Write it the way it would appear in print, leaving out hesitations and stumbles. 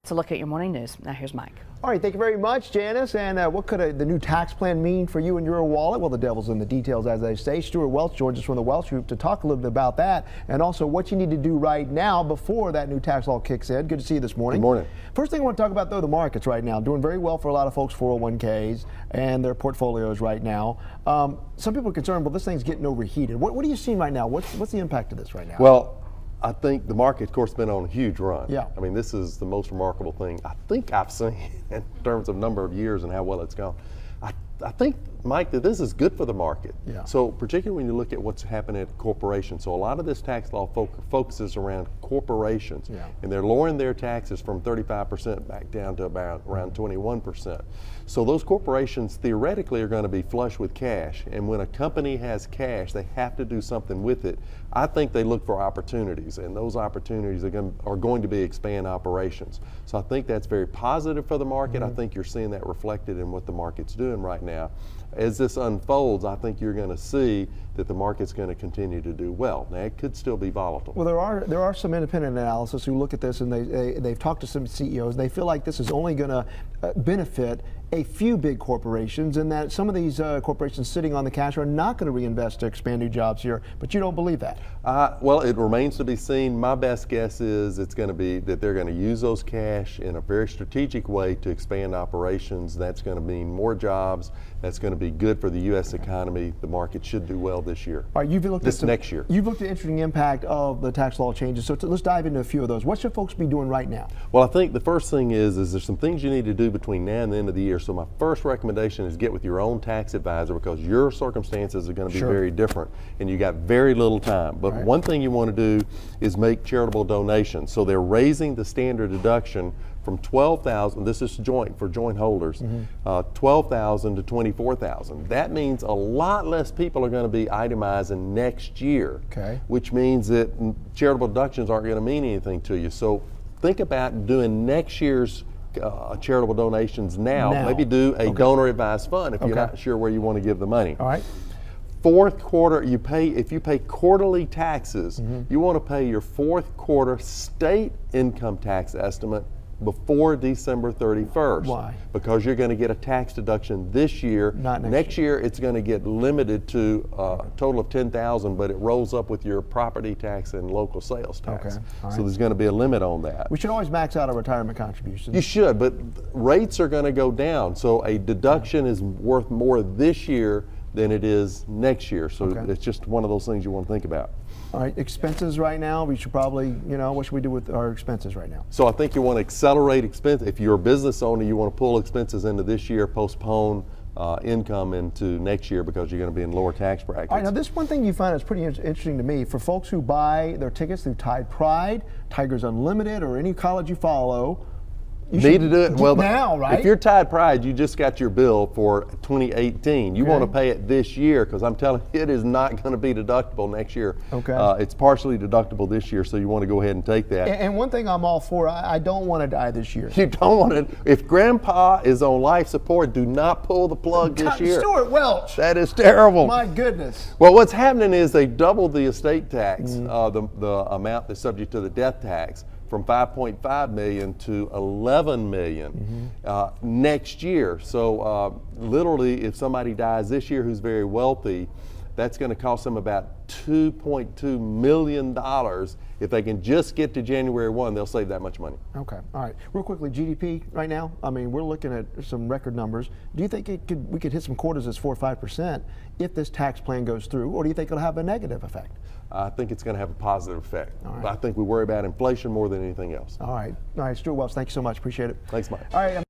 To look at your morning news. Now here's Mike. All right, thank you very much, Janice. And what could the new tax plan mean for you and your wallet? Well, the devil's in the details, as they say. Stewart Welch joins us from the Welch Group to talk a little bit about that, and also what you need to do right now before that new tax law kicks in. Good to see you this morning. Good morning. First thing I want to talk about, though, the markets right now. Doing very well for a lot of folks' 401ks and their portfolios right now. Some people are concerned, well, this thing's getting overheated. What are you seeing right now? What's the impact of this right now? Well, I think the market, of course, has been on a huge run. Yeah. I mean, this is the most remarkable thing I think I've seen in terms of number of years and how well it's gone. I think, Mike, that this is good for the market. Yeah. So particularly when you look at what's happening at corporations. So a lot of this tax law focuses around corporations. Yeah. And they're lowering their taxes from 35% back down to about around 21%. So those corporations theoretically are going to be flush with cash. And when a company has cash, they have to do something with it. I think they look for opportunities, and those opportunities are going to be expand operations. So I think that's very positive for the market. I think you're seeing that reflected in what the market's doing right now. As this unfolds, I think you're going to see that the market's going to continue to do well. Now, it could still be volatile. Well, there are some independent analysts who look at this, and they've talked to some CEOs, and they feel like this is only going to benefit a few big corporations, and that some of these corporations sitting on the cash are not going to reinvest to expand new jobs here. But you don't believe that? Well, it remains to be seen. My best guess is it's going to be that they're going to use those cash in a very strategic way to expand operations. That's going to mean more jobs. That's going to be good for the U.S. economy. The market should do well this year. All right, you've looked at next year. You've looked at the interesting impact of the tax law changes. So let's dive into a few of those. What should folks be doing right now? Well, I think the first thing is there's some things you need to do between now and the end of the year. So my first recommendation is get with your own tax advisor, because your circumstances are going to be very different, and you got very little time. But one thing you want to do is make charitable donations. So they're raising the standard deduction from $12,000. This is for joint holders, $12,000 to $24,000. That means a lot less people are going to be itemizing next year, which means that charitable deductions aren't going to mean anything to you. So think about doing next year's charitable donations now. Maybe do a donor advised fund if you're not sure where you want to give the money. All right. Fourth quarter, if you pay quarterly taxes, you want to pay your fourth quarter state income tax estimate before December 31st. Why? Because you're going to get a tax deduction this year. Not next year. It's going to get limited to a total of $10,000, but it rolls up with your property tax and local sales tax. So there's going to be a limit on that. We should always max out our retirement contributions. You should, but rates are going to go down. So a deduction is worth more this year than it is next year. So it's just one of those things you want to think about. All right, expenses right now, we should probably, what should we do with our expenses right now? So I think you want to accelerate expense. If you're a business owner, you want to pull expenses into this year, postpone income into next year, because you're going to be in lower tax brackets. All right, now this one thing you find is pretty interesting to me. For folks who buy their tickets through Tide Pride, Tigers Unlimited, or any college you follow, you need to do it well now, right? If you're Tide Pride, you just got your bill for 2018. You want to pay it this year, because I'm telling you, it is not going to be deductible next year. It's partially deductible this year, so you want to go ahead and take that. And one thing I'm all for, I don't want to die this year. You don't want to. If Grandpa is on life support, do not pull the plug this year. Stewart Welch. That is terrible. My goodness. Well, what's happening is they doubled the estate tax, the amount that's subject to the death tax, from $5.5 million to $11 million next year. So literally, if somebody dies this year who's very wealthy, that's going to cost them about $2.2 million. If they can just get to January 1, they'll save that much money. Okay, all right. Real quickly, GDP right now, I mean, we're looking at some record numbers. Do you think we could hit some quarters as 4 or 5% if this tax plan goes through, or do you think it'll have a negative effect? I think it's going to have a positive effect. But I think we worry about inflation more than anything else. All right, Stewart Welch, thank you so much. Appreciate it. Thanks, Mike. All right.